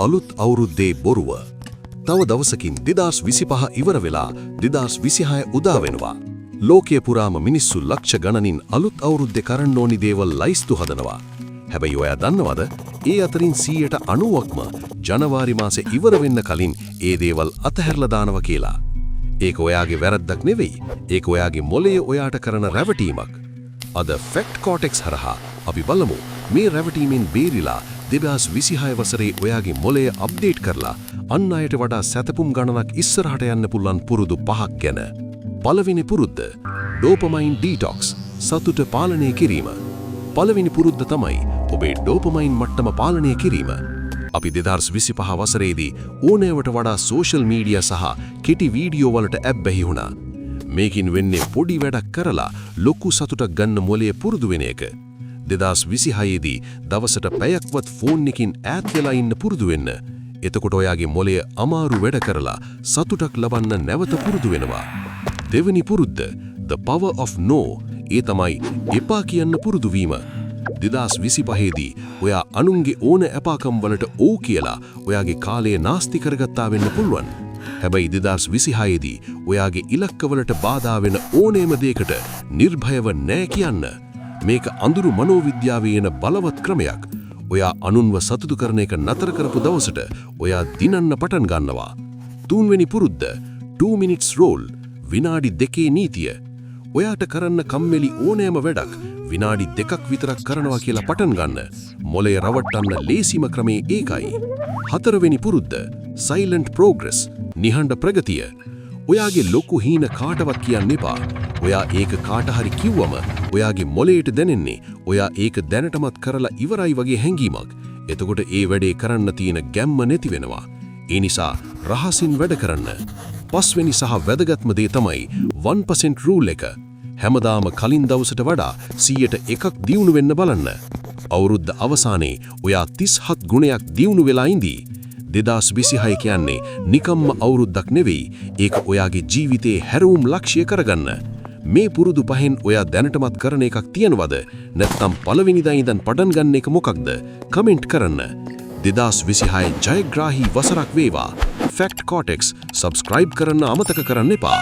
අලුත් අවුරුද්දේ බොරුව. තව දවසකින් 2025 ඉවර වෙලා 2026 උදා වෙනවා. ලෝකයේ පුරාම මිනිස්සු ලක්ෂ ගණනින් අලුත් අවුරුද්දේ කරන්න ඕනි දේවල් ලයිස්තු හදනවා. හැබැයි ඔයා දන්නවද? ඒ අතරින් 90%ක්ම ජනවාරි මාසේ ඉවර වෙන්න කලින් ඒ දේවල් අතහැරලා දානවා කියලා. ඒක ඔයාගේ වැරද්දක් නෙවෙයි. ඒක ඔයාගේ මොළයේ ඔයාට කරන රැවටීමක්. අද ෆැක්ට් කෝටෙක්ස් හරහා අපි බලමු මේ රැවටීමෙන් බේරිලා 2026 වසරේ ඔයාගේ මොළය අප්ඩේට් කරලා අන් අයට වඩා සැතපුම් ගණනක් ඉස්සරහට යන්න පුළුවන් පුරුදු 5ක් ගැන. පළවෙනි පුරුද්ද ඩෝපමයින් ඩීටොක්ස් සතුට පාලනය කිරීම. පළවෙනි පුරුද්ද තමයි ඔබේ ඩෝපමයින් මට්ටම පාලනය කිරීම. අපි 2025 වසරේදී ඕනෑවට වඩා සෝෂල් මීඩියා සහ කෙටි වීඩියෝ වලට ඇබ්බැහි වුණා. මේකින් වෙන්නේ පොඩි වැඩක් කරලා ලොකු සතුටක් ගන්න මොළය පුරුදු වෙන එක. 2026 දී දවසට පැයක්වත් ෆෝන් එකකින් ඈත් වෙලා ඉන්න පුරුදු වෙන්න. එතකොට ඔයාගේ මොළය අමාරු වැඩ කරලා සතුටක් ලබන්න නැවත පුරුදු වෙනවා. දෙවෙනි පුරුද්ද The Power of No. ඒ තමයි එපා කියන්න පුරුදු වීම. 2025 දී ඔයා අනුන්ගේ ඕන එපාකම් වලට ඕ කියලා ඔයාගේ කාලය නාස්ති කරගත්තා වෙන්න පුළුවන්. හැබැයි 2026 දී ඔයාගේ ඉලක්කවලට බාධා වෙන ඕනෑම දෙයකට නිර්භයව නෑ කියන්න. මේක අඳුරු මනෝවිද්‍යාවේ එන බලවත් ක්‍රමයක්. ඔයා අනුන්ව සතුටු කරන එක නතර කරපු දවසට ඔයා දිනන්න පටන් ගන්නවා. තුන්වෙනි පුරුද්ද 2 minutes rule. විනාඩි 2 නීතිය. ඔයාට කරන්න කම්මැලි ඕනෑම වැඩක් විනාඩි 2ක් විතරක් කරනවා කියලා පටන් ගන්න. මොළය රවට්ටන්න ලේසිම ක්‍රමේ ඒකයි. හතරවෙනි පුරුද්ද silent progress. නිහඬ ප්‍රගතිය. ඔයාගේ ලොකු හීන කාටවත් කියන්න එපා. ඔයා ඒක කාට හරි කිව්වම ඔයාගේ මොළයට දැනෙන්නේ ඔයා ඒක දැනටමත් කරලා ඉවරයි වගේ හැඟීමක්. එතකොට ඒ වැඩේ කරන්න තියෙන ගැම්ම නැති වෙනවා. ඒ නිසා රහසින් වැඩ කරන්න. පස්වෙනි සහ වැදගත්ම දේ තමයි 1% rule එක. හැමදාම කලින් දවසට වඩා 100%ක් දියුණු වෙන්න බලන්න. අවුරුද්ද අවසානයේ ඔයා 37 ගුණයක් දියුණු වෙලා ඉඳී. 2026 කියන්නේ නිකම්ම අවුරුද්දක් නෙවෙයි. ඒක ඔයාගේ ජීවිතේ හැරවුම් ලක්ෂ්‍ය කරගන්න. මේ පුරුදු පහෙන් ඔයා දැනටමත් කරන එකක් තියනවද? නැත්නම් පළවෙනිදා ඉඳන් පටන් ගන්න එක මොකක්ද? කමෙන්ට් කරන්න. 2026 ජයග්‍රාහී වසරක් වේවා. ෆැක්ට් කෝටෙක්ස් සබ්ස්ක්‍රයිබ් කරන්න අමතක කරන්න එපා.